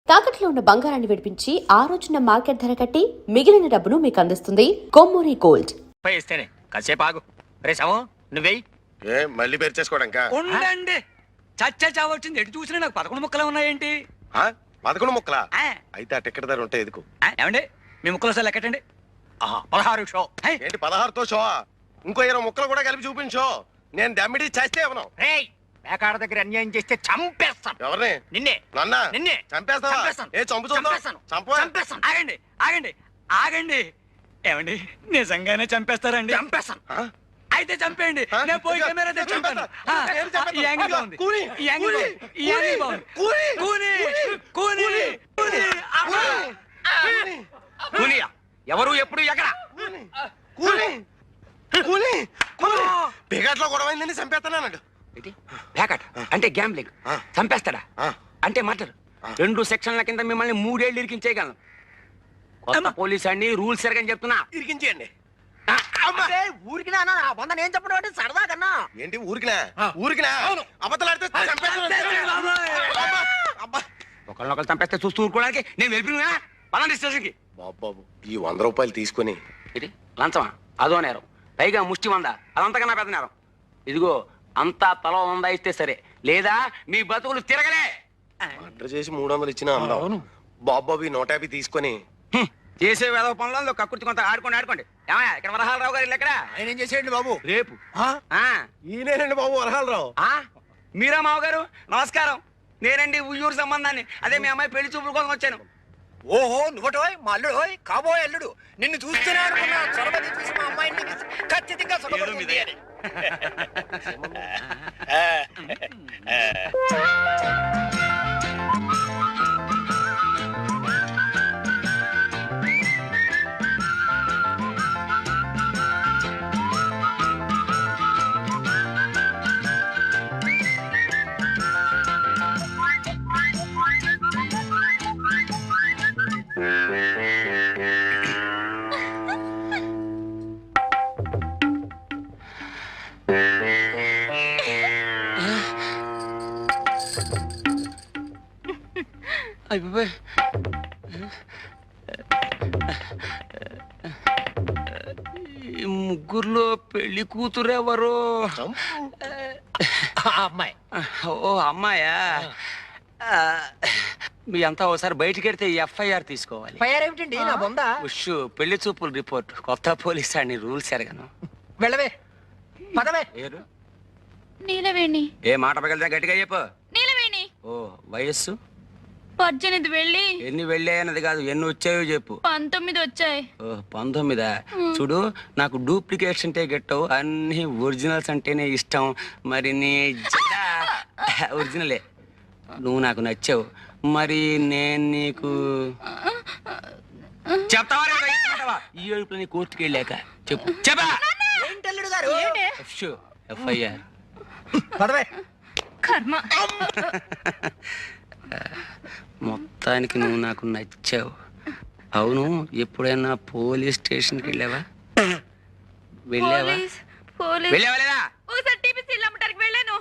తాకట్లో ఉన్న బంగారాన్ని విడిపించి ఆ రోజున మార్కెట్ ధర కట్టి మిగిలిన డబ్బును మీకు అందిస్తుంది కొమ్మూరి గోల్డ్. ఇస్తేనే కాసేపు ఆగు. రే శవం నువ్వేయి. మళ్ళీ పేరు చేసుకోవడానికి ఉండండి. చచ్చా చావచ్చింది. ఎటు చూసినా నాకు 11 ముక్కలు ఉన్నాయేంటి? 11 ముక్కలా? అయితే ఆ టికెట్ ధర ఉంటాయి ఎదుకు. ఏమండి మీ ముక్కలు సార్ లెక్కటండి. 16 షో. ఏంటి 16తో షో? ఇంకో 20 ముక్కలు కూడా కలిపి చూపించో. నేను దమ్మిడి చేస్తే ఇవ్వను. పేకాడ దగ్గర అన్యాయం చేస్తే చంపేస్తాను. ఎవరిని? నిన్నే. నన్నా? నిన్నే చంపేస్తావా? ఏ చంపుతాను. చంపేస్తాను. ఆగండి ఆగండి ఆగండి. ఏమండి నిజంగానే చంపేస్తారండి? చంపేస్తాను. అయితే చంపేయండి. నేను పోయి కెమెరా తెచ్చుకుంటాను. ఈ యాంగిల్ బాగుంది. ఈ యాంగిల్ బాగుంది. కూనియా ఎవరు ఎప్పుడు ఎక్కడ? పేకాట్లో గొడవైందని చంపేస్తానన్నాడు. పేకాట అంటే గ్యాంబ్లింగ్. చంపేస్తాడా అంటే మర్డర్. 2 సెక్షన్ల కింద మిమ్మల్ని 3 ఏళ్ళు ఇరికించేయగలను. కొత్త పోలీస్ అండి, రూల్స్ ఎరగని చెప్తున్నా. ఇరికించేయండి. ఊరికినా నేను చెప్పడం సరదా కన్నా. ఏంటి ఊరికినా? ఊరికినా అబద్ధాలు ఒకళ్ళొకళ్ళు చంపేస్తే చూస్తూ ఊరుకోవడానికి నేను వెళ్ళిపోయినా పలాంటి స్టేషన్కి. బాబు ఈ 100 రూపాయలు తీసుకుని ఇది లంచమా? అదో నేరం. పైగా ముష్టి 100. అదంతకన్నా పెద్ద నేరం. ఇదిగో అంతా తల 100 ఇస్తే సరే, లేదా మీ బతుకులు తిరగలే. ఆర్డర్ చేసి 300 ఇచ్చినా అందం. బాబు ఈ 150 తీసుకొని చేసే వేద పనులలో కక్కుర్తి కొంత ఆడుకోండి. ఏమయ్యా ఇక్కడ వరహాలరావు గారు ఎక్కడ? ఆయన ఏం చేసేయండి బాబు? రేపు. ఈయనేనండి బాబు వరహాలరావు. మీరా మావగారు? నమస్కారం. నేనండి ఉయ్యూరు సంబంధాన్ని. అదే మీ అమ్మాయి పెళ్లి చూపుల కోసం వచ్చాను. ఓహో నువ్వటోయ్ మా అల్లుడు, కాబోయే అల్లుడు. నిన్ను చూస్తేనే అనుకున్నా చొరబడి చూసి మా అమ్మాయిని ఖచ్చితంగా సుఖపడుతుంది అని. అయిపోయి ముగ్గురులో పెళ్లి కూతురు ఎవరు? అమ్మాయి. ఓ అమ్మాయా? మీ అంతా ఒకసారి బయటికి వెళ్తే FIR తీసుకోవాలి. ఏమిటండి నా బొందా? ఉష్ పెళ్లి చూపులు రిపోర్ట్. కొత్త పోలీస్ అని రూల్స్ ఎరగను. వెళ్ళవే పదవే. ఏరు నీలవేణి. ఏ మాట పగలితే గట్టిగా చెప్పు. నీలవేణి. ఓ వయస్సు? 18 వెళ్ళి. ఎన్ని వెళ్ళాయన్నది కాదు, ఎన్ని వచ్చాయో చెప్పు. 19 వచ్చాయి. ఓ 19. చూడు నాకు డూప్లికేట్స్ అంటే గెట్టవు, అన్ని ఒరిజినల్స్ అంటేనే ఇష్టం. మరి నీ ఒరిజినలే. నువ్వు నాకు నచ్చావు. మరి నేను నీకు చెప్తావా? ఈ ఏడుపులో నీ కోర్టుకి వెళ్ళాక చెప్పు. చెప్పా ఏంటల్లుడు గారు? FIR. పదవే. కర్మ. మొత్తానికి నువ్వు నాకు నచ్చావు. అవును, ఎప్పుడైనా పోలీస్ స్టేషన్కి వెళ్ళావా? వెళ్ళావా? వెళ్ళావా లేదా? ఒకసారి టీపీసీలు అమ్మటానికి వెళ్ళాను.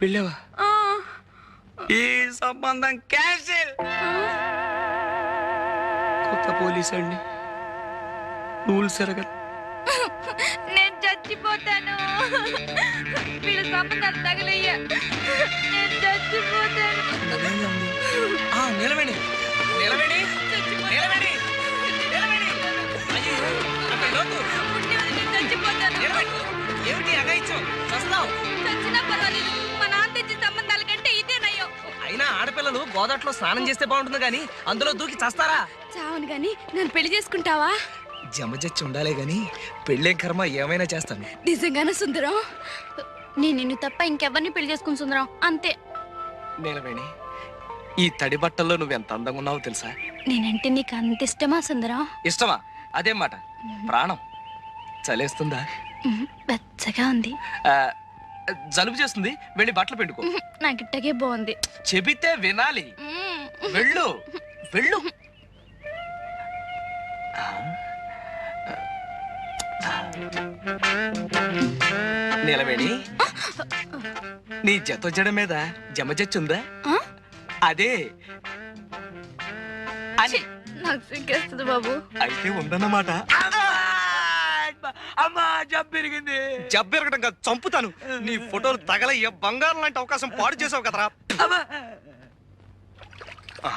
వెళ్ళావా? ఈ సంబంధం క్యాన్సిల్. కొత్త పోలీస్ అండి, రూల్స్ ఎరగదు. నేను చచ్చిపోతాను. వీళ్ళ సంబంధాలు తగలయ్యా. నేను చచ్చిపోతాను. నిలబడి నిలబడి నిలబడి నిలబడి. చచ్చిపోతాను. ఏమిటి అగాయిచ్చు? చస్తావు. చచ్చినా పర్వాలేదు. మా నాన్న తెచ్చిన సంబంధాల కంటే ఇదే నయ్యో. అయినా ఆడపిల్లలు గోదాట్లో స్నానం చేస్తే బాగుంటుంది గాని అందులో దూకి చస్తారా? చావును గాని నన్ను పెళ్లి చేసుకుంటావా? జమజచ్చి ఉండాలే గాని పెళ్ళేం కర్మ, ఏమైనా చేస్తాను. నిజంగానే సుందరం? నేను నిన్ను తప్ప ఇంకెవరిని పెళ్లి చేసుకుని సుందరం అంతే. నీలవేణి, ఈ తడి బట్టల్లో నువ్వెంత అందంగా ఉన్నావో తెలుసా? నేనంటే నీకు అంత ఇష్టమా సుందరం? ఇష్టమా? అదేం మాట. ప్రాణం. చలేస్తుందా? వెచ్చగా ఉంది. జలుబు చేస్తుంది, వెళ్ళి బట్టలు పిండుకో. నాకు ఇట్టగే బాగుంది. చెబితే వినాలి. వెళ్ళు వెళ్ళు. నీలవేణి, నీ జత జడ మీద జమజచ్చుందా? అదే అని నాకు సిగ్గేస్తుంది బాబు. అయితే ఉందన్నమాట. అమ్మా జబ్బిరిగింది. జబ్బెరగడం కాదు, చంపుతాను. నీ ఫోటోలు తగలయ్యా, బంగారం లాంటి అవకాశం పాడు చేసావు కదరా. అమ్మా. ఆ?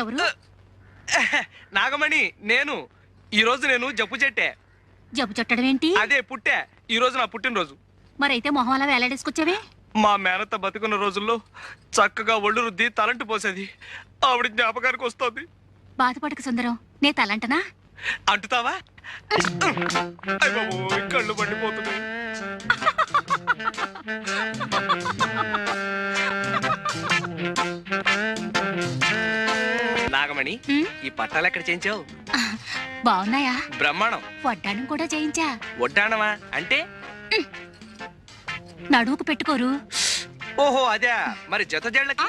ఎవరు? నాగమణి, నేను ఈ రోజు నేను జబ్బు చెట్టే. జబ్బు చుట్టడం ఏంటి? అదే పుట్టే. ఈ రోజు నా పుట్టినరోజు. మరైతే మొహం అలా వేలాడేసుకొచ్చావే. మా మేనత్త బతుకున్న రోజుల్లో చక్కగా ఒళ్ళు రుద్ది తలంటు పోసేది. ఆవిడ జ్ఞాపకానికి వస్తుంది. బాధపడక సుందరం, నే తలంటనా? అంటుతావా? అయ్ బాబోయ్, కళ్ళు మండిపోతున్నాయి. నాగమణి, ఉమ్, ఈ పట్టాలు ఎక్కడ చేయించావు? బాగున్నాయా? బ్రహ్మాండం. వడ్డానం కూడా చేయించా. వడ్డాణమా అంటే? నడువుకు పెట్టుకోరు. ఓహో అదే. మరి జత జళ్ళకి?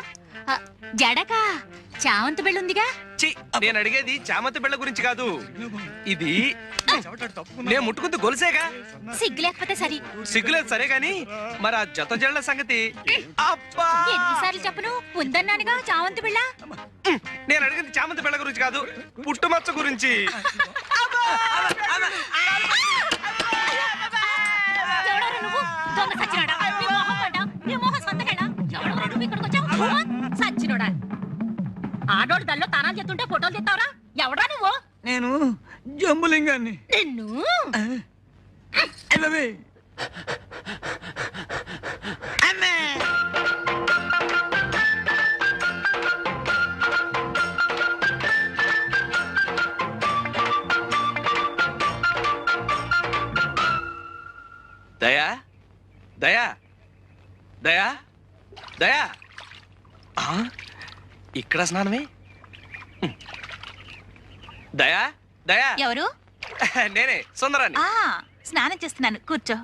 ఆ, జడకా చామంతి బెళ్ళుందిగా. ఛీ, నేను అడిగేది చామంతి బిళ్ళ గురించి కాదు. ఇది నేను ముట్టుకుంది గొలుసేగా. సిగ్గు లేకపోతే సరి. సిగ్గులేదు సరే గాని, మరి ఆ జత జళ్ళ సంగతి? అబ్బా, ఎన్నిసార్లు చెప్పను, ఉందన్నానుగా చామంతి బిళ్ళ. నేను అడిగింది చామంతి బిళ్ళ గురించి కాదు, పుట్టుమచ్చ గురించి. ఎవడోరా నువ్వు? దొంగ సచ్చినోడా? నీ మొహం పడ్డా? నీ మొహం సంతకెళ్ళా? ఎవడోరా నువ్వు ఇక్కడికి వచ్చావు? సచ్చినోడా? ఆడోడు దల్లో తానాలు చేస్తుంటే ఫోటోలు తెస్తావరా? ఎవడా నువ్వు? నేను జంబులింగాన్ని. నిన్ను అమ్మవే. అమ్మే. దయా, దయా, దయా, దయా. ఆ? ఇక్కడ స్నానమే? దయా, దయా. ఎవరు? నేనే సుందరాన్ని. స్నానం చేస్తున్నాను, కూర్చో.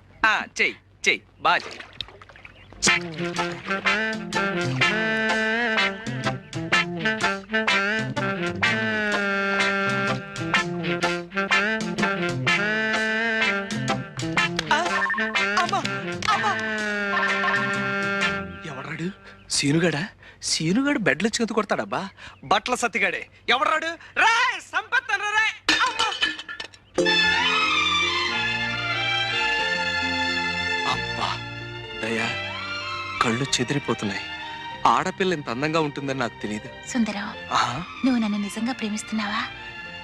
చెయ్యి చెయ్యి, బాగా చెయ్యి. ఎవడాడు? సీనుగాడా? సీనుగాడు బెడ్లు వచ్చి కొడతాడబ్బా. బట్టల సత్తిగాడే. ఎవడాడు? రా సంపత్తను రా. అబ్బా దయా, కళ్ళు చెదిరిపోతున్నాయి. ఆడపిల్ల ఇంత అందంగా ఉంటుందని నాకు తెలియదు. సుందరం, నువ్వు నన్ను నిజంగా ప్రేమిస్తున్నావా?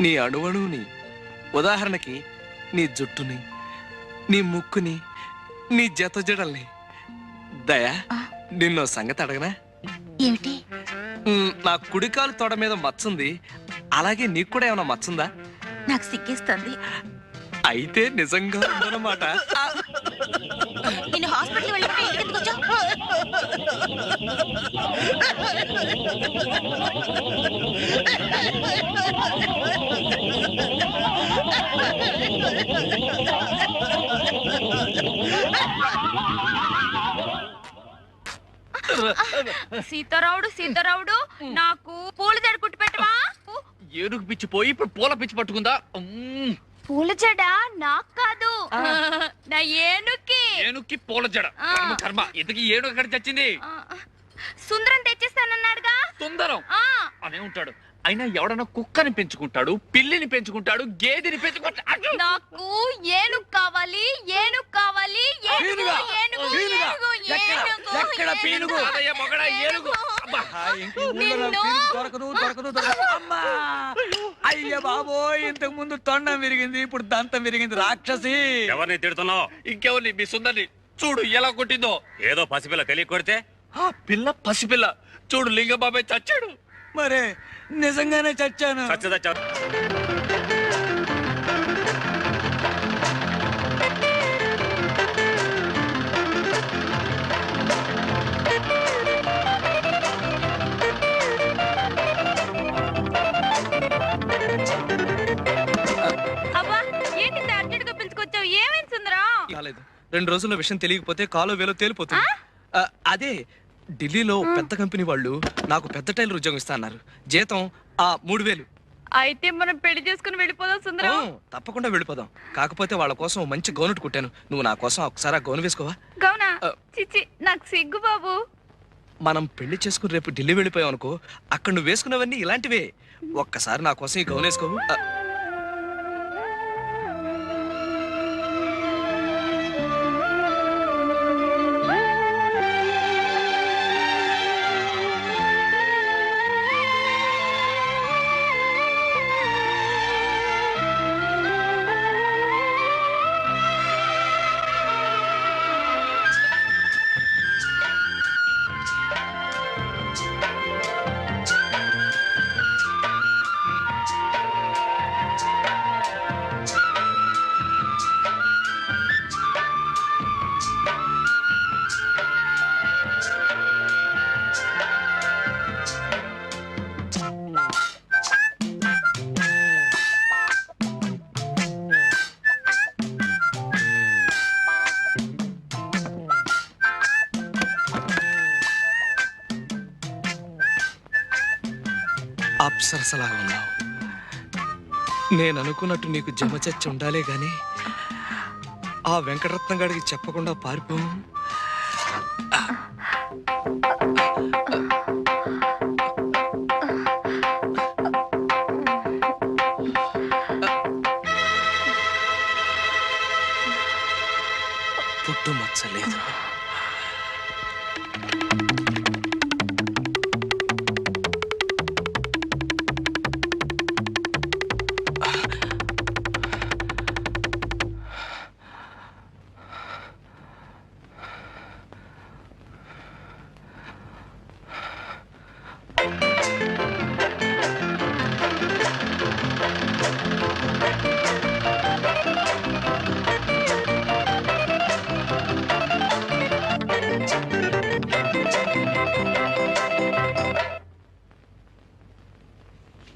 నీ అణువణువుని, ఉదాహరణకి నీ జుట్టుని, నీ ముక్కుని, నీ జత జడల్ని. దయా, నిన్నో సంగతి అడగనా? ఏమిటి? నా కుడికాలు తొడ మీద మచ్చుంది, అలాగే నీకు కూడా ఏమైనా మచ్చుందా? నాకు సిగ్గేస్తుంది. అయితే నిజంగా ఉందన్నమాట. నిన్ను హాస్పిటల్ వెళ్ళిపోయి ఇంటికి ఎందుకు వచ్చావు? సీతారావుడు సీతారావుడు, నాకు పూల జడ కుట్టి పెట్టవా? ఏనుగు పిచ్చి పోయి ఇప్పుడు పూల పిచ్చి పట్టుకుందా? పూల జడ నాకు కాదు, నా ఏనుక్కి. ఏనుక్కి పూల జడ. కర్మ కర్మ, ఇంతకీ ఏనుగు ఎక్కడ చచ్చింది? సుందరం తెచ్చిస్తానన్నాడుగా. సుందరం ఆ, అనే ఉంటాడు. అయినా ఎవడన్నా కుక్కని పెంచుకుంటాడు, పిల్లిని పెంచుకుంటాడు, గేదెని పెంచుకుంటాడు. నాకు ఏనుగు కావాలి, ఏనుగు కావాలి, ఏనుగు, పీనుగా, ఏనుగు, పీనుగా. ఏనుగు, ఏనుగు, ఎక్కడ పీనుగు? ఏనుగు. కాదయ్య మొగడ ఏనుగు. అబ్బా. దొరకదు దొరకదు దొరకదు. అమ్మా, అయ్య బాబోయ్, ఇంతకు ముందు తొండం విరిగింది, ఇప్పుడు దంతం విరిగింది. రాక్షసి. ఎవరిని తిడుతున్నావు? ఇంకెవరిని? మీ సుందరిని చూడు ఎలా కొట్టిందో. ఏదో పసిపిల్ల తెలియ కొడితే ఆ పిల్ల పసిపిల్ల చూడు, లింగబాబాయ్ చచ్చాడు. మరే నిజంగానే చచ్చాను. చచ్చదా అబ్బా, ఏంటి ఇంత అర్జెంట్ గా పిలుచుకొచ్చావు? ఏమైంది సుందరం? కాలేదు. 2 రోజుల్లో విషయం తెలియకపోతే కాలో వేలో తేలిపోతుంది. అదే ఢిల్లీలో పెద్ద కంపెనీ వాళ్ళు నాకు పెద్ద టైలర్ ఉద్యోగం ఇస్తా అన్నారు. జీతం 3000. అయితే మనం పెళ్లి చేసుకుని వెళ్ళిపోదాం సుందరం. తప్పకుండా వెళ్ళిపోదాం. కాకపోతే వాళ్ళ కోసం ఓ మంచి గౌను కుట్టాను. నువ్వు నా కోసం ఒకసారి ఆ గౌను వేసుకోవా? గౌనా? చిచ్చి, నాకు సిగ్గు బాబు. మనం పెళ్లి చేసుకుని రేపు ఢిల్లీ వెళ్ళిపోయాం అనుకో, అక్కడ నువ్వు వేసుకున్నవన్నీ ఇలాంటివే. ఒక్కసారి నా కోసం ఈ గౌను వేసుకోవు? అప్సరసలాగా ఉన్నావు. నేను అనుకున్నట్టు నీకు జమచచ్చి ఉండాలే గాని ఆ వెంకటరత్నం గారికి చెప్పకుండా పారిపో. పుట్టు మచ్చలేదు.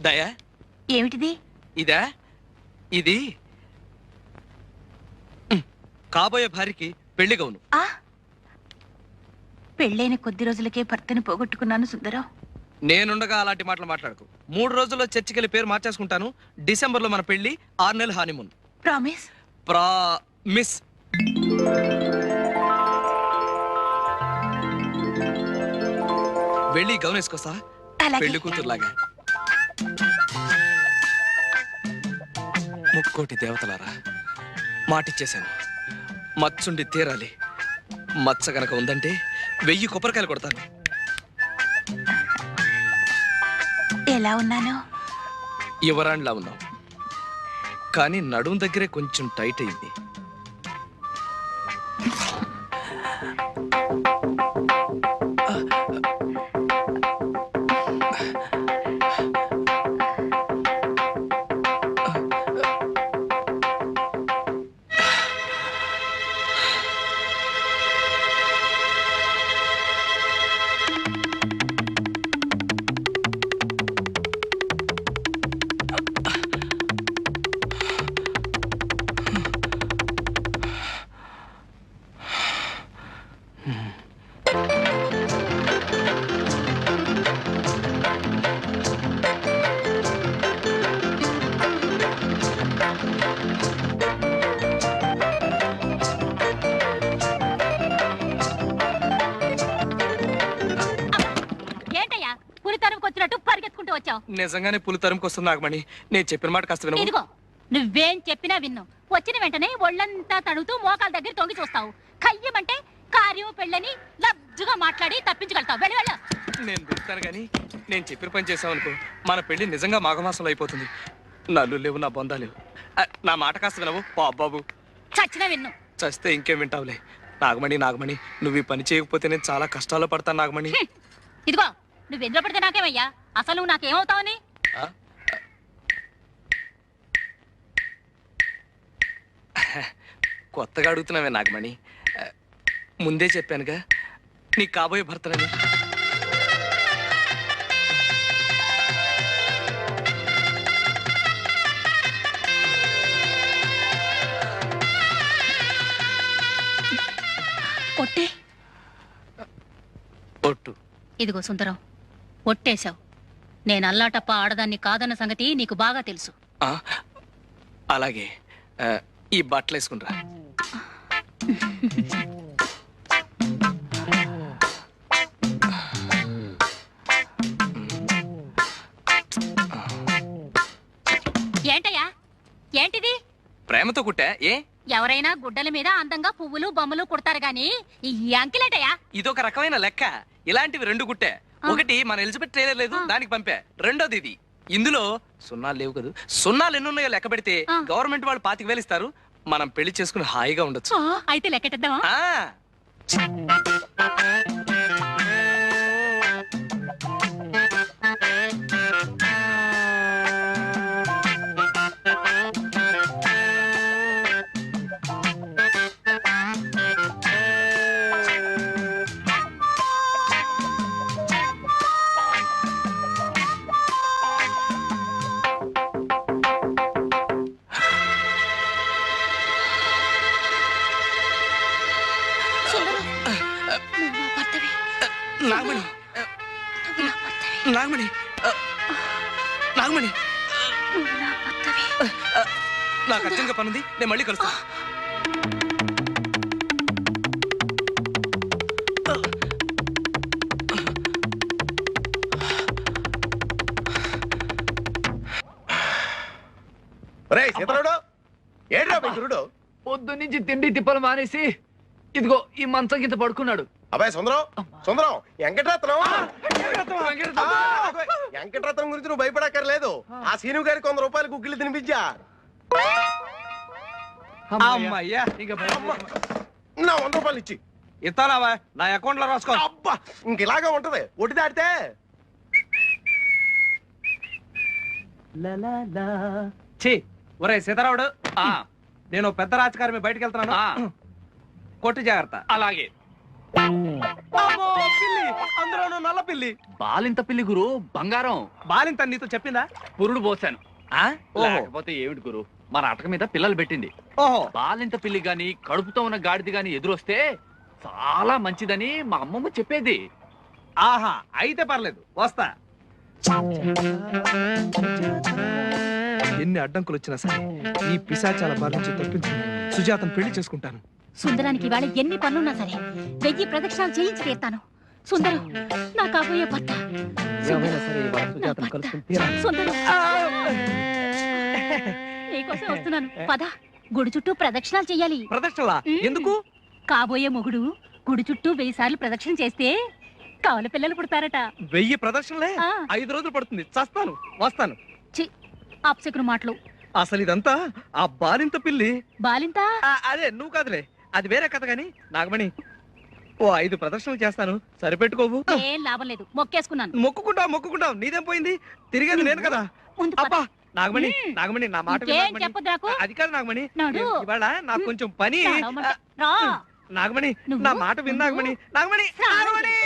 దయా, ఏమిటిది? ఇదా? ఇది కాబోయే భార్యకి పెళ్లి గౌను. పెళ్ళైన కొద్ది రోజులకే భర్తని పోగొట్టుకున్నాను సుందరం. నేనుండగా అలాంటి మాటలు మాట్లాడకు. 3 రోజుల్లో చర్చికెళ్ళి పేరు మార్చేసుకుంటాను. డిసెంబర్లో మన పెళ్లి, 6 నెలలు హానీమూన్. ప్రామిస్? ప్రామిస్. వెళ్ళి గౌను వేసుకోసా, పెళ్లి కూతురులాగా. ముక్కోటి దేవతలారా, మాటిచ్చేశాను. మచ్చుండి తీరాలి. మచ్చ గనక ఉందంటే 1000 కొబ్బరికాయలు కొడతాను. ఎలా ఉన్నాను? యువరాణిలా ఉన్నావు, కానీ నడుం దగ్గరే కొంచెం టైట్ అయింది. నిజంగానే పులి తరుముకొస్తుంది నాగమణి. నేను చెప్పిన మాట కాస్త వినవు? ఇదిగో, నువ్వేం చెప్పినా విన్ను. వచ్చిన వెంటనే ఒళ్ళంతా తడుతూ మోకాల దగ్గర తొంగి చూస్తావు. కయ్యమంటే కార్యం పెళ్ళని లబ్జుగా మాట్లాడి తప్పించగలుగుతావు. వెళ్ళి వెళ్ళు. నేను దూరుతాను గాని నేను చెప్పిన పని చేసావనుకో, మన పెళ్లి నిజంగా మాఘమాసంలో అయిపోతుంది. నల్లు లేవు, నా బొందా లేవు. నా మాట కాస్త వినవు బాబు? చచ్చినా విన్ను. చస్తే ఇంకేం వింటావులే. నాగమణి నాగమణి, నువ్వు ఈ పని చేయకపోతే నేను చాలా కష్టాల్లో పడతాను నాగమణి. ఇదిగో, నువ్వు ఎందులో పడితే నాకేమయ్యా? అసలు నువ్వు నాకేమవుతావని? కొత్తగా అడుగుతున్నావే నాగమణి? ముందే చెప్పానుగా నీకు కాబోయే భర్తనని. ఒట్టు. ఒట్టు. ఇదిగో సుందరం, ఒట్టేశావు. నేను అల్లాటప్ప ఆడదాన్ని కాదన్న సంగతి నీకు బాగా తెలుసు. ఆ, అలాగే ఈ బట్టలు వేసుకునిరా. ఏంటయ్యా ఏంటిది? ప్రేమతో కుట్టా. ఏ ఎవరైనా గుడ్డల మీద అందంగా పువ్వులు బొమ్మలు కుడతారు గాని ఈ అంకిలేటయ్యా? ఇదొక రకమైన లెక్క. ఇలాంటివి 2 కుట్టా. ఒకటి మన ఎలిజబెత్ ట్రైలర్ లేదు, దానికి పంపా. రెండోది ఇది. ఇందులో సున్నాలు లేవు కదా. సున్నాలు ఎన్నున్నాయో లెక్క పెడితే గవర్నమెంట్ వాళ్ళు 25,000 ఇస్తారు. మనం పెళ్లి చేసుకుని హాయిగా ఉండొచ్చు. అయితే లెక్కెట్టేద్దామా? ఆ నాగమణి, నాగమణి, నాగమణి, నాకు అర్జెంట్గా పనుంది, నేను మళ్ళీ కలుస్తా. పొద్దు నుంచి తిండి తిప్పలు మానేసి ఇదిగో ఈ మంచం కింద పడుకున్నాడు. అబ్బాయి సుందరం, సుందరం, వెంకటరత్నం. వెంకటరత్నం గురించి నువ్వు భయపడక్కర్లేదు. ఆ సీను గారికి 100 రూపాయలు గుగ్గిలు తినిపించా. అమ్మయ్యా, నా 100 రూపాయలు ఇచ్చి ఇస్తానావా? నా అకౌంట్ లో రాసుకో. అబ్బా, ఇంక ఇలాగా ఉంటది. ఒడ్డు దాటితే ఒరే సీతారావుడు, నేను పెద్ద రాజకారి బయటకు వెళ్తున్నాను. కొట్టి జాగ్రత్త. అలాగే. పిల్లి, అందులోనూ నల్ల పిల్లి. బాలింత పిల్లి గురు, బంగారం. బాలింత నీతో చెప్పిందా? పురుడు పోసాను. లేకపోతే ఏమిటి గురు, మన అటక మీద పిల్లలు పెట్టింది. ఓహో, బాలింత పిల్లి గాని కడుపుతో ఉన్న గాడిది గాని ఎదురొస్తే చాలా మంచిదని మా అమ్మమ్మ చెప్పేది. ఆహా, అయితే పర్లేదు, వస్తా. ఎన్ని అడ్డంకులు వచ్చినా సరే ఈ పిశాచాల బారి నుంచి తప్పించుకుని సుజాతను పెళ్లి చేసుకుంటాను. సుందరానికి ఇవాళ ఎన్ని పనులున్నా సరే 1000 ప్రదక్షిణాలు చేయించి తీరుతాను. సుందరం, నా కాబోయే భర్త. ఏమైనా సరే ఇవాళ సుజాతను కలుసుకుని తీరాలి. సుందరం, నీకోసం వస్తున్నాను. పద, గుడి చుట్టూ ప్రదక్షిణాలు చెయ్యాలి. ప్రదక్షిణలా? ఎందుకు? కాబోయే మొగుడు గుడి చుట్టూ 1000 సార్లు ప్రదక్షిణ చేస్తే కవల పిల్లలు పుడతారట. 1000 ప్రదక్షిణలే? 5 రోజులు పడుతుంది. చస్తాను, వస్తాను. చి, అప్సకును మాటలు. అసలు ఇదంతా ఆ బాలింత పిల్లి. బాలింత? అదే, నువ్వు కాదులే, అది వేరే కథ. గాని నాగమణి, ఓ 5 ప్రదక్షిణలు చేస్తాను, సరిపెట్టుకోవు. ఏం లాభం లేదు, మొక్కేసుకున్నాను. మొక్కుకుంటావు, నీదేం పోయింది? తిరిగేది నేను కదా. అబ్బా నాగమణి, నాగమణి, నా మాట చెప్పదు నాకు. అది కాదు నాగమణి, నాడు. ఇవాళ నాకు కొంచెం పని. రా. నాగమణి, నా మాట విన్. నాగమణి, నాగమణి, నాగమణి.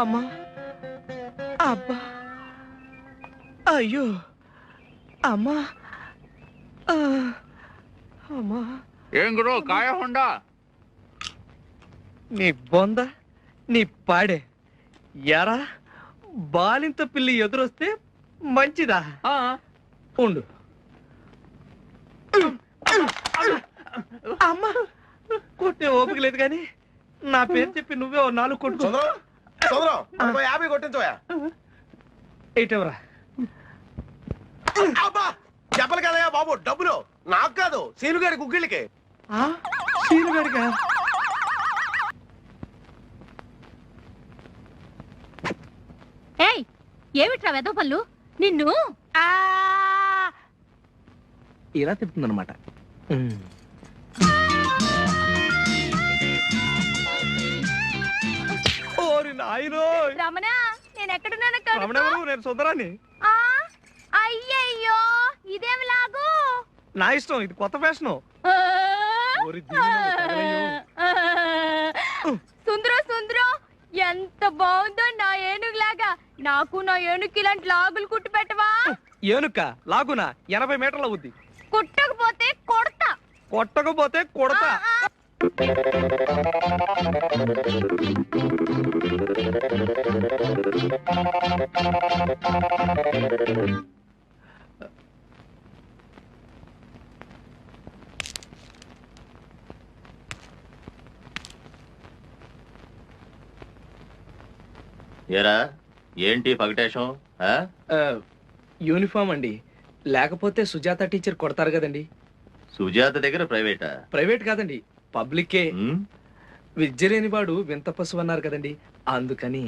అమ్మా, అబ్బా, అయ్యో, అమ్మా, అమ్మా. ఏం గురు, కాయ హోండా? నీ బొంద, నీ పాడే. ఎరా, బాలింత పిల్లి ఎదురొస్తే మంచిదా? ఉండు. అమ్మా, కొట్టే ఓపిక లేదు కానీ నా పేరు చెప్పి నువ్వే 4 కొట్టు. 50 కొట్టించోయా. ఏటవరా? చెప్పలు కదయ్యా బాబు, డబ్బులు నాకు కాదు సీనుగాడి గుగ్గిళ్ళకి. సీనుగాడిగా? ఏయ్ ఏమిట్రా వెదో పనులు నిన్ను. ఇలా తిప్పుతుందన్నమాట. ఓరి నాయనో. రమణ నేను ఎక్కడున్నాను రమణెవరు? నేను సుందరాన్ని. అయ్యయ్యో ఇదేమి లాగు. నా ఇష్టం, ఇది కొత్త ఫ్యాషను. సుందరం సుందరం ఎంత బాగుందో నా ఏనుగులాగా. నాకు నా ఏనుగుకి ఇలాంటి లాగులు కుట్టి పెట్టవా? ఏనుక లాగునా? 80 మీటర్ల అవుద్ది. కుట్టకపోతే కొడతా. కొట్టకపోతే కొడతా. ఏరా ఏంటి పగటేశం? యూనిఫామ్ అండి, లేకపోతే సుజాత టీచర్ కొడతారు కదండి. సుజాత దగ్గర ప్రైవేటా? ప్రైవేట్ కాదండి, పబ్లికే. ఉమ్, విద్య లేని వాడు వింత పశువు అన్నారు కదండి, అందుకని.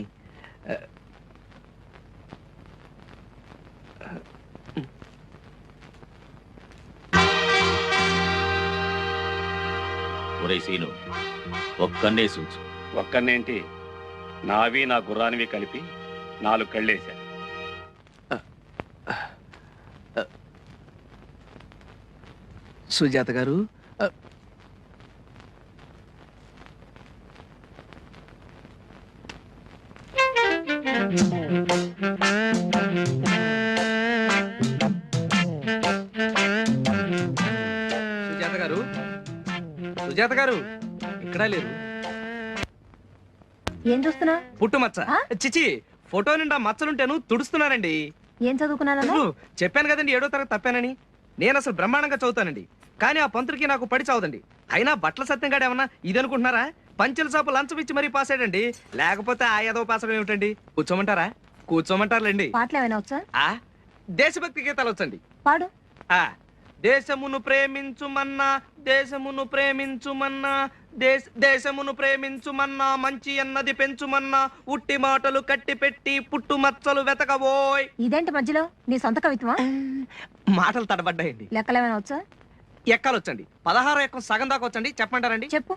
ఒరే సీను, ఒక్కన్నేసుంచు. ఒక్కనేంటి, నావి నా గుర్రానివి కలిపి 4 కళ్ళేశా. సుజాత గారు, సుజాత గారు, సుజాత గారు ఇక్కడ లేరు. ఏం చూస్తున్నా? పుట్టు మచ్చ. చిచి, ఫోటో నిండా మచ్చలుంటేను తుడుస్తున్నానండి. ఏం చదువుకున్నాను? చెప్పాను కదండి 7వ తరగతి తప్పానని. నేను అసలు బ్రహ్మాండంగా చదువుతానండి, కానీ ఆ పంతులకి నాకు పడి చావదండి. అయినా బట్టల సత్యంగాడు ఏమన్నా ఇది అనుకుంటున్నారా? పంచెల సాపు లంచం ఇచ్చి మరీ పాస్ అయ్యాడండి, లేకపోతే ఆ ఏదో పాస్ అవ్వడం ఏమిటండి. కూర్చోమంటారా? కూర్చోమంటారులేండి. పాటలు ఏమైనా వచ్చా? దేశభక్తి గీతాలు వచ్చండి. పాడు. దేశమును ప్రేమించుమన్నా, దేశమును ప్రేమించుమన్నా, దేశమును ప్రేమించుమన్నా, మంచి అన్నది పెంచుమన్నా, ఉట్టి మాటలు కట్టి పెట్టి పుట్టు మచ్చలు వెతకబోయ్. ఇదేంటి మధ్యలో నీ సొంత కవిత్వమా? మాటలు తడబడ్డాయండి. లెక్కలు ఏమైనా వచ్చా? ఎక్కాలు వచ్చండి. 16 ఎక్కం సగం దాకా వచ్చండి, చెప్పమంటారండి? చెప్పు.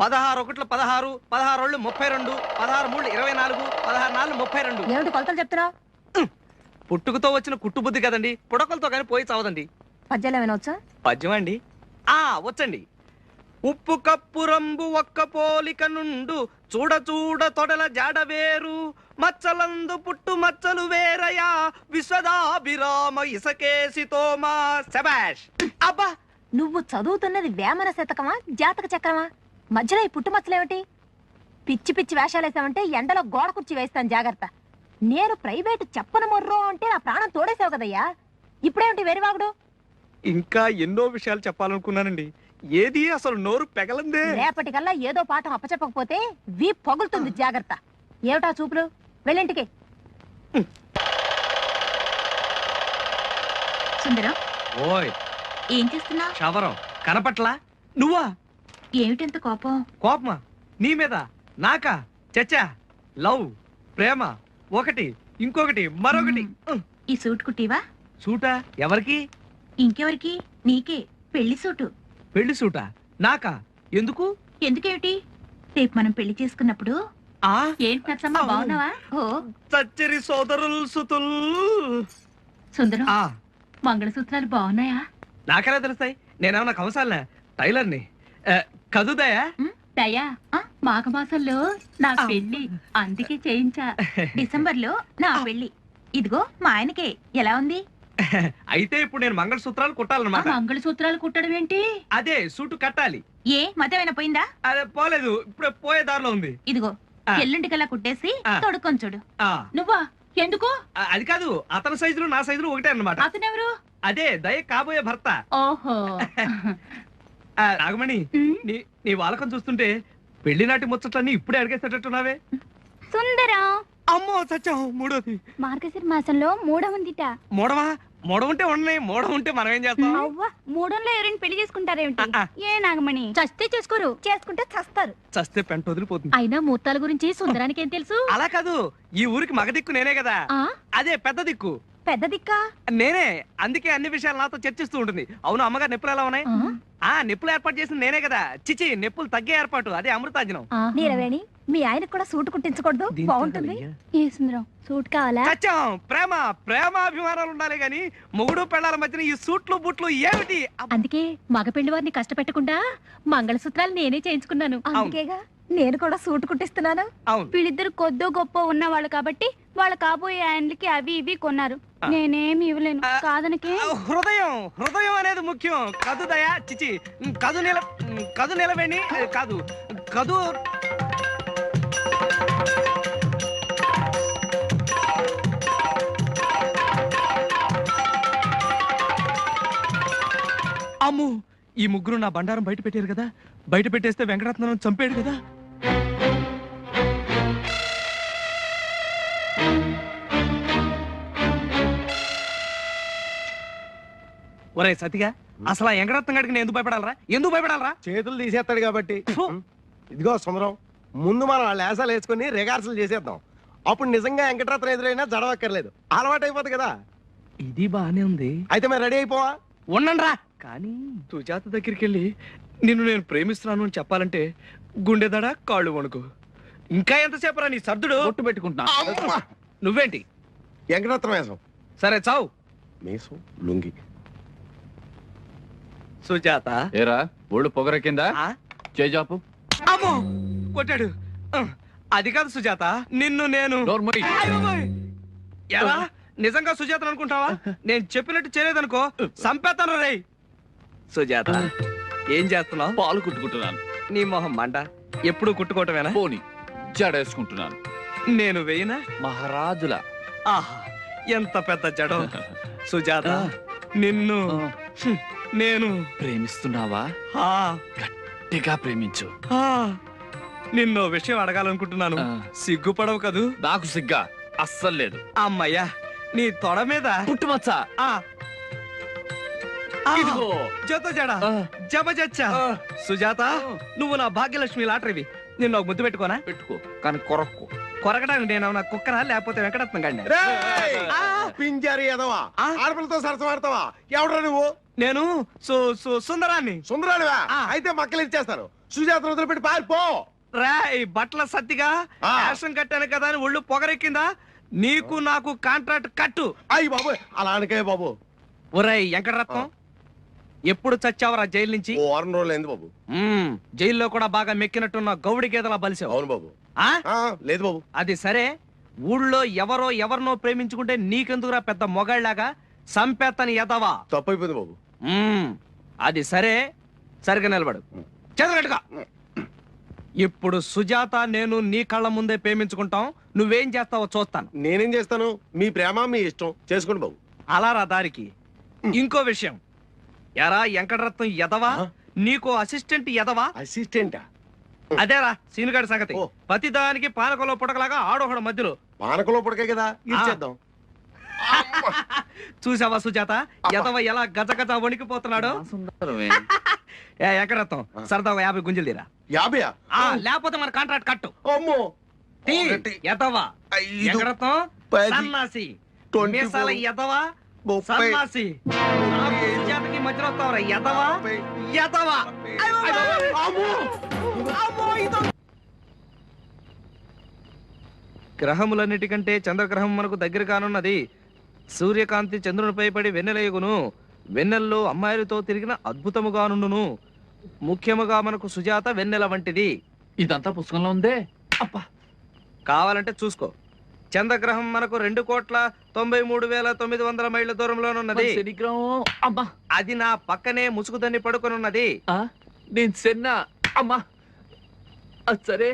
16 ఒకట్లు 16, 16 ఓళ్ళు 32, 16 మూళ్ళు 24, 16 నాలుగు 32. ఏమిటి కొలతలు చెప్తున్నావు? పుట్టుకతో వచ్చిన కుట్టు బుద్ధి కదండి, పుడకలతో కానీ పోయి చావదండి. పద్యాలు ఏమైనా వచ్చా? పద్యం అండి, వచ్చండి. ఉప్పు కప్పు రంబు ఒక్క పోలిక నుండు, చూడ చూడ తొడల జాడ వేరు, మచ్చలందు పుట్టు మచ్చలు వేరయా, విశ్వదాభిరామ ఇసకేసి తోమా. శబాష్. అబ్బా, నువ్వు చదువుతున్నది వేమన శతకమా జాతక చక్రమా? మధ్యలో ఈ పుట్టుమచ్చలేమిటి? పిచ్చి పిచ్చి వేషాలేసావంటే ఎండలో గోడ కుర్చీ వేస్తాను, జాగ్రత్త. నేను ప్రైవేటు చెప్పను మొర్రో అంటే నా ప్రాణం తోడేసావు కదయ్యా, ఇప్పుడేమిటి వెరివాగుడు? ఇంకా ఎన్నో విషయాలు చెప్పాలనుకున్నానండి, ఏది అసలు నోరు పెగలందే. రేపటికల్లా ఏదో పాఠం అప్పచెప్పకపోతే వీ పొగులుతుంది, జాగ్రత్త. ఏమిటా చూపులు? వెళ్ళింటికి. సుందరం, ఓయ్ ఏం చేస్తున్నా? శవరం కనపట్లా? నువ్వా? ఏమిటంత కోపం? కోపమా? నీ మీద? నాకా? చచ్చా, లవ్ ప్రేమ ఒకటి, ఇంకొకటి మరొకటి. ఈ సూట్ కుట్టివా? సూటా? ఎవరికి? ఇంకెవరికి? నీకే. పెళ్లి సూటు. పెళ్లి సూటా? నాకా? ఎందుకు? ఎందుకేమిటి? రేపు మనం పెళ్లి చేసుకున్నప్పుడు. ఏంటి నచ్చమ్మా, బాగున్నావా? ఓ చచ్చరి సోదరులు సుతుల్. సుందరం, మంగళసూత్రాలు బాగున్నాయా? నాకెలా తెలుస్తాయి? నేనేమన్నా కంసాలనా? టైలర్ని. కదుదయా? దయా, మాఘమాసంలో నా పెళ్లి, అందుకే చేయించా. డిసెంబర్ లో నా పెళ్లి. ఇదిగో మా ఆయనకే. ఎలా ఉంది? అయితే ఇప్పుడు నేను మంగళసూత్రాలు కుట్టాలన్నమాట. మంగళసూత్రాలు కుట్టడం ఏంటి? అదే సూటు కట్టాలి. ఏ మతమైనా పోయిందా? అదే పోలేదు, ఇప్పుడే పోయే దారిలో ఉంది. ఇదిగో ఎల్లుంటికల్లా కుట్టేసి తొడుక్కొని చూడు. నువ్వా? ఎందుకు? అది కాదు, అతని సైజులు నా సైజులు ఒకటే అన్నమాట. అతనెవరు? అదే దయ కాబోయే భర్త. ఓహో. నాగమణి, నీ వాలకం చూస్తుంటే పెళ్లి నాటి ముచ్చట్లన్నీ ఇప్పుడే అడిగేసేటట్టున్నావే. సుందరం, అమ్మో సత్యం, మూడోది. మార్గశిర మాసంలో మూడవ ఉందిట. మూడవా? మూడ ఉంటే ఉన్నాయి, మూడ ఉంటే మనం ఏం చేస్తాం? అవ్వ మూడంలో ఎవరైనా పెళ్లి చేసుకుంటారేమిటి? ఆ. ఏ నాగమణి? చస్తే చేసుకోరు, చేసుకుంటే చస్తారు. చస్తే పెంట వదిలిపోతుంది. అయినా ముహూర్తాల గురించి సుందరానికి ఏం తెలుసు? అలా కాదు, ఈ ఊరికి మగ దిక్కు నేనే కదా. ఆ అదే పెద్ద దిక్కు పెద్ద దిక్కా? నేనే. అందుకే అన్ని విషయాలు నాతో చర్చిస్తూ ఉంటుంది. అవును, అమ్మగారు నిప్పులు ఎలా ఉన్నాయి? నిప్పులు ఏర్పాటు చేసింది నేనే కదా. చిచి, నిప్పులు తగ్గే ఏర్పాటు, అదే అమృతాజనం. నీలవేణి, మీ ఆయనకు కూడా సూట్ కుట్టించకూడదు? బాగుంటుంది. ఏ సుందరం సూట్ కావాలా? సత్యం, ప్రేమ ప్రేమాభిమానాలు ఉండాలి గాని మొగుడు పెళ్ళాల మధ్యన ఈ సూట్లు బుట్లు ఏమిటి? అందుకే మగ పెళ్లి వారిని కష్టపెట్టకుండా మంగళసూత్రాలు నేనే చేయించుకున్నాను. అందుకేగా నేను కూడా సూట్ కుట్టిస్తున్నాను. అవును, వీళ్ళిద్దరు కొద్దో గొప్ప ఉన్నవాళ్ళు కాబట్టి వాళ్ళ కాబోయే ఆయనకి అవి ఇవి కొన్నారు. నేనేమి ఇవ్వలేను కాదనకే. హృదయం హృదయం అనేది ముఖ్యం. కదు దయా, చిచి, కదు నిలవేణి కాదు, కదు. అమ్ము, ఈ ముగ్గురు నా బండారం బయట పెట్టారు కదా. బయట పెట్టేస్తే వెంకటరత్నం చంపాడు కదా. ఒరే సతిగా, అసలు ఆ వెంకటరత్నం గడికి నేను ఎందుకు భయపడాలరా? ఎందుకు భయపడాలరా? చేతులు తీసేస్తాడు కాబట్టి. ఇదిగో సుందరం, ముందు మనం వాళ్ళ వేసాలు వేసుకుని రిహార్సల్ చేసేద్దాం. అప్పుడు నిజంగా వెంకటరత్నం ఎదురైనా జడవక్కర్లేదు, అలవాటు అయిపోతుంది కదా. ఇది బానే ఉంది. అయితే మరి రెడీ అయిపోవా? ఉండండిరా. కానీ సుజాత దగ్గరికి వెళ్ళి నిన్ను నేను ప్రేమిస్తున్నాను అని చెప్పాలంటే గుండెదడ, కాళ్ళు వణుకు. ఇంకా ఎంతసేపు రా నీ సర్దుడు? ఒట్టు పెట్టుకుంటున్నా. నువ్వేంటి? వెంకటరత్నం వేసం. సరే చావు. మీసం లుంగి. సుజాత, ఏరా ఒళ్ళు పొగర కింద ఆ? చేజాపు. అమ్మో, కొట్టాడు. అది కాదు సుజాత, నిన్ను నేను. నోర్మోయ్. అయ్యో బాయ్. ఎలా? నిజంగా సుజాత అనుకుంటావా? నేను చెప్పినట్టు చేయలేదనుకో సంపేతాను రేయ్. సుజాత, ఏం చేస్తున్నావు? పాలు కుట్టుకుంటున్నాను. నీ మొహం మంట. ఎప్పుడు కుట్టుకోవటమేనా? పోని జడేసుకుంటున్నాను. నేను వేయనా? మహారాజుల. ఆహా, ఎంత పెద్ద జడం. సుజాత, నిన్ను నేను ప్రేమిస్తున్నావా? ఆ, గట్టిగా ప్రేమించు. ఆ, నిన్నో విషయం అడగాలనుకుంటున్నాను. సిగ్గుపడవు కదూ? నాకు సిగ్గా అస్సలు లేదు. అమ్మయ్యా, నీ తొడ మీద పుట్టుమచ్చ. ఆ ఆ, ఇదిగో. జత జడ జబజచ్చా. సుజాత, నువ్వు నా భాగ్యలక్ష్మి లాటరీవి. నిన్ను ఒక ముద్దు పెట్టుకోనా? పెట్టుకో, కానీ కొరక్కు. కొరకడానికి నేను నా కుక్కరా లేకపోతే వెంకటరత్నం గండి? రేయ్! ఆ. పింజారి ఎదవా, ఆ? ఆడపిల్లతో సరసమాడతావా? ఎవడరా నువ్వు? నేను సుందరాన్ని. సుందరానివా? ఆ. అయితే మక్కలు ఇచ్చేస్తారు. సుజాత వదిలిపెట్టి పారిపో. రాయ్, బట్టల సత్తిగా ఆ. యాక్షన్ కట్టాను కదా అని ఒళ్ళు పొగరెక్కిందా? నీకు నాకు కాంట్రాక్ట్ కట్టు. అయ్యి బాబు, అలా అనకే బాబు. ఒరేయ్ వెంకటరత్నం, ఎప్పుడు చచ్చావరా జైలు నుంచి? ఓ వారం రోజులు అయింది బాబు. జైల్లో కూడా బాగా మెక్కినట్టున్న గౌడి గేదలా బలిసావు. అవును బాబు. ఆ? లేదు బాబు. అది సరే, ఊళ్ళో ఎవరినో ప్రేమించుకుంటే నీకెందుకురా పెద్ద మొగాళ్ళలాగా సంపేత్తని ఎదవా? తప్పైపోయింది బాబు. అది సరే, సరిగా నిలబడు. చదగట్టుగా. ఇప్పుడు సుజాత నేను నీ కళ్ళ ముందే ప్రేమించుకుంటాం. నువ్వేం చేస్తావో చూస్తాను. నేనేం చేస్తాను? మీ ప్రేమ మీ ఇష్టం, చేసుకోండి బాబు. అలా రా దారికి. ఇంకో విషయం, ఎరా వెంకటరత్నం ఎదవా, నీకో అసిస్టెంట్ ఎదవా? అసిస్టెంటా? అదేరా సీనుగాడి సంగతి. ఓ. ప్రతిదానికి పానకంలో పుటకలాగా ఆడోహడం మధ్యలో. పానకలో పుడకే కదా, ఇచ్చేద్దాం. చూసావా సుజాత, ఎదవ ఎలా గజగజ వణికిపోతున్నాడు? సుందరమే. ఏ వెంకటరత్నం, సరదాగా 50 గుంజలు తీరా. 50? లేకపోతే మన కాంట్రాక్ట్ కట్టు. అమ్మో. తీ, ఒకటి, ఎదవా. 5, వెంకటరత్నం, 10, సన్నాసి, 24, మీసాల ఎదవా, 30, సన్నాసి. నాకు సుజాతకి మధ్యలో వస్తావురా ఎదవా, ఎదవా. అమ్మో. గ్రహములన్నిటికంటే చంద్రగ్రహం మనకు దగ్గర కానున్నది. సూర్యకాంతి చంద్రునిపై పడి వెన్నెలయగును. వెన్నెల్లో అమ్మాయిలతో తిరిగిన అద్భుతముగానుండును. ముఖ్యముగా మనకు సుజాత వెన్నెల వంటిది. ఇదంతా పుస్తకంలో ఉందే. అబ్బా, కావాలంటే చూసుకో. చంద్రగ్రహం మనకు 2,93,900 మైళ్ళ దూరంలోనున్నది. శనిగ్రహం. అమ్మా, అది నా పక్కనే ముసుగుదని పడుకొనున్నది. నేను సెన్నా. అమ్మా, అది సరే,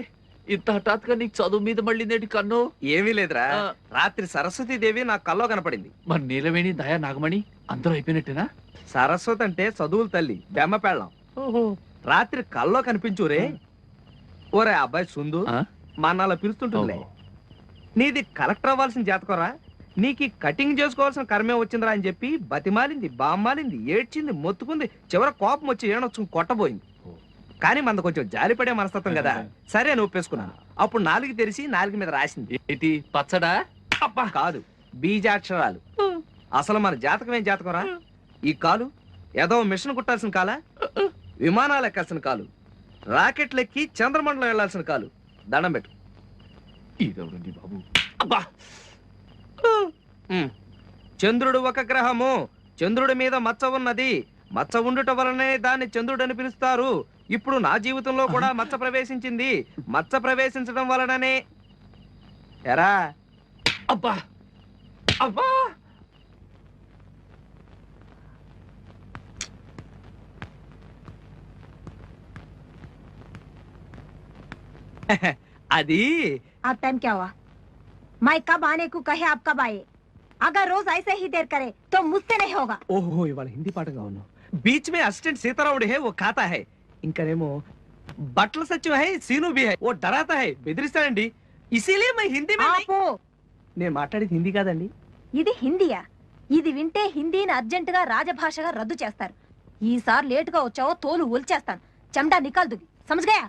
ఇంత హఠాత్తుగా నీకు చదువు మీద మళ్ళీ నేటి కన్ను. ఏమీ లేదురా, ఆ. రాత్రి సరస్వతీదేవి నా కల్లో కనపడింది. మరి నీలవేణి, దయా, నాగమణి అందరూ అయిపోయినట్టేనా? సరస్వతి అంటే చదువుల తల్లి, బెమ్మ పెళ్ళం. రాత్రి కల్లో కనిపించురే. ఓరే అబ్బాయి సుందు, ఆ? మా అలా పిలుస్తుంటుందిలే. ఓహో. నీది కలెక్టర్ అవ్వాల్సిన జాతకరా. నీకు ఈ కటింగ్ చేసుకోవాల్సిన కర్మే వచ్చిందిరా అని చెప్పి బతిమాలింది, బామ్మాలింది, ఏడ్చింది, మొత్తుకుంది, చివర కోపం వచ్చి ఏడొచ్చు కొట్టబోయింది. కానీ మనది కొంచెం జాలిపడే మనస్తత్వం కదా, సరే అని ఒప్పేసుకున్నాను. అప్పుడు నాలుగు తెరిచి నాలుగు మీద రాసింది. ఏంటి పచ్చడా? అబ్బా కాదు, బీజాక్షరాలు. అసలు మన జాతకం ఏం జాతకం రా? ఈ కాలు ఏదో మిషన్ కుట్టాల్సిన కాలా, విమానాలు ఎక్కాల్సిన కాలు, రాకెట్లు ఎక్కి చంద్రమండలం వెళ్లాల్సిన కాలు. దండం పెట్టు. ఇదెవరండి బాబు? అబ్బా! చంద్రుడు ఒక గ్రహము, చంద్రుడి మీద మచ్చ ఉన్నది, మచ్చ ఉండుట వలనే దాన్ని చంద్రుడని పిలుస్తారు. ఇప్పుడు నా జీవితంలో కూడా మచ్చ ప్రవేశించింది, మచ్చ ప్రవేశించడం వలననే. ఎరా అబ్బా అబ్బా! అది अब टाइम क्या हुआ? मैं कब आने को कहे आप कब आए? अगर रोज ऐसे ही देर करे तो मुझसे नहीं होगा. ఓహో ఇవాళ హిందీ పాటగా ఉన్నావు. బీచ్ మే అసిస్టెంట్ సీతారాముడు హే ఓ ఖాతా హై, ఇంకనేమో బట్టల సత్యం హై సీను బి హై ఓ డరాతా హై, బెదిరిస్తాడండి. ఇసిలే మై హిందీ మే నహీ. ఆపు. నేను మాట్లాడేది హిందీ కాదండి. ఇది హిందీయా? ఇది వింటే హిందీని అర్జెంట్ గా రాజభాషగా రద్దు చేస్తారు. ఈసారి లేట్ గా వచ్చావో తోలు ఒలిచేస్తాను. చెమటా నికాల్ దుగి సమజ్గయా?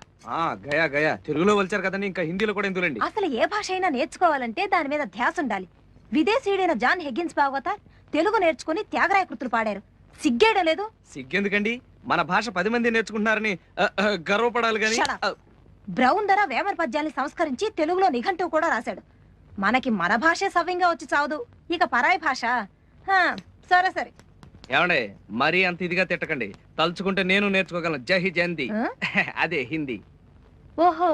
గయా గయా తెలుగులో వచ్చారు కదండి, ఇంకా హిందీలో కూడా ఎందులండి. అసలు ఏ భాష అయినా నేర్చుకోవాలంటే దాని మీద ధ్యాస ఉండాలి. విదేశీయుడైన జాన్ హెగ్గిన్స్ భాగవతార్ తెలుగు నేర్చుకుని త్యాగరాయ కృతులు పాడారు. సిగ్గేయడం లేదు? సిగ్గెందుకండి, మన భాష 10 మంది నేర్చుకుంటున్నారని గర్వపడాలి గాని. Shut up. బ్రౌన్ ధర వేమన పద్యాల్ని సంస్కరించి తెలుగులో నిఘంటువు కూడా రాశాడు. మనకి మన భాషే సవ్యంగా వచ్చి చావదు, ఇక పరాయి భాష. సరే సరే. ఏమండే మరీ అంత ఇదిగా తిట్టకండి, తలుచుకుంటే నేను నేర్చుకోగలను. జహి జయంతి అదే హిందీ. ఓహో,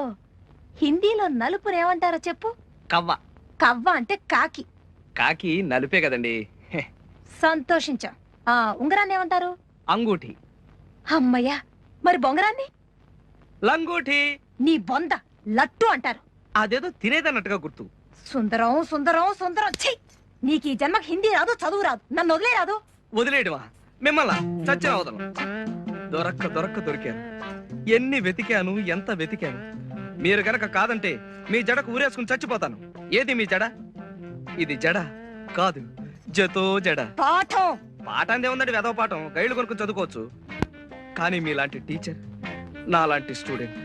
హిందీలో నలుపుని ఏమంటారో చెప్పు. కవ్వ. కవ్వ అంటే కాకి. కాకి నలుపే కదండి. సంతోషించా. ఉంగరాన్ని ఏమంటారు? అంగూఠి. అమ్మయ్యా, మరి బొంగరాన్ని? లంగూఠి. నీ బొంద లట్టు అంటారు. అదేదో తినేదన్నట్టుగా గుర్తు. సుందరం సుందరం సుందరం. ఛీ, నీకు ఈ జన్మకి హిందీ రాదు, చదువు రాదు, నన్ను వదిలే రాదు. వదిలేయడమా మిమ్మల్ని? చచ్చిన వదలం. దొరక్క దొరికాను. ఎన్ని వెతికాను, ఎంత వెతికాను. మీరు గనక కాదంటే మీ జడకు ఊరేసుకుని చచ్చిపోతాను. ఏది మీ జడ? ఇది జడ కాదు, జతో జడ. పాఠం. పాఠం ఏముందండి, వెదవ పాఠం. గైడ్లు కొనుక్కుని చదువుకోవచ్చు. కానీ మీలాంటి టీచర్, నాలాంటి స్టూడెంట్,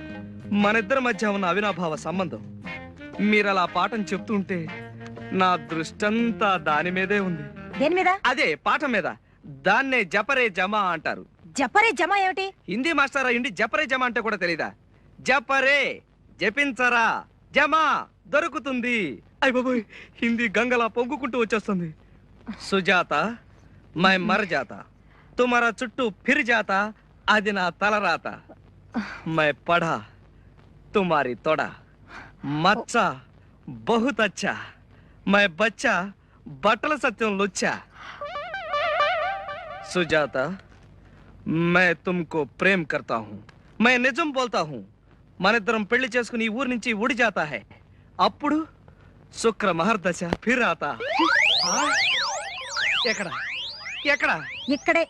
మన ఇద్దరి మధ్య ఉన్న అవినాభావ సంబంధం, మీరు అలా పాఠం చెప్తుంటే నా దృష్టంతా దాని మీదే ఉంది. దేని మీద? అదే పాఠం మీద. దాన్నే జపరే జమా అంటారు. జపరే జమా ఏమిటి? హిందీ మాస్టర్ అయ్యుండి జపరే జమా అంటే కూడా తెలీదా? జపరే జపించరా, జమా దొరుకుతుంది. అయ్య బాబోయ్, హిందీ గంగలా పొంగుకుంటూ వచ్చేస్తుంది. సుజాత మై మర్ జాతా, తుమారా చుట్టూ ఫిర్ జాతా, అది నా తలరాత. మై పఢా తుమారి తొడ, మచ్చా బహుత్ అచ్చా, మై బచ్చా బట్టల సత్యం లుచ్చా. సుజాత मैं तुमको प्रेम करता हूँ, मैं निजम बोलता हूँ. మనిద్దరం పెళ్లి చేసుకుని ఈ ఊరి నుంచి ఉడి జాతా హై. అప్పుడు శుక్ర మహర్దశ ఫిర్ ఆతా. ఎక్కడ ఎక్కడ? ఇక్కడే.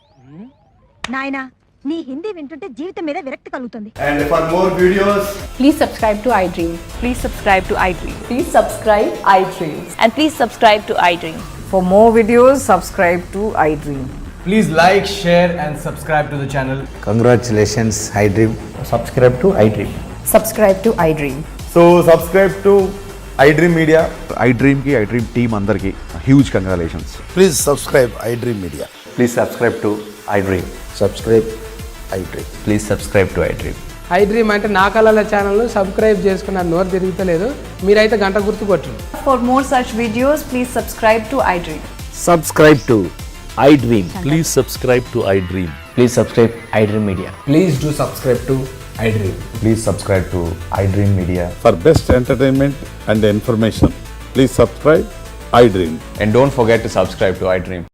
నాయనా, నీ హిందీ వింటుంటే జీవితం మీద విరక్తి కలుగుతుంది. And for more videos, Please subscribe to iDream. Please subscribe to iDream. Please subscribe iDream. And please subscribe to iDream. For more videos, subscribe to iDream. please like, share and subscribe to the channel. Congratulations, iDream. Subscribe to iDream. Subscribe to iDream. So subscribe to iDream Media. iDream ki iDream team andarki huge congratulations. Please subscribe iDream Media. Please subscribe to iDream. Subscribe iDream. Please subscribe to iDream. iDream అంటే నా కళల channel subscribe చేసుకున్న నోరు తిరుగుతలేదు, మీరైతే గంట గుర్తు కొట్టండి. For more such videos, please subscribe to iDream. Subscribe to iDream. Please subscribe to iDream. Please subscribe iDream Media. Please do subscribe to iDream. Please subscribe to iDream Media. For best entertainment and information, please subscribe iDream. And don't forget to subscribe to iDream.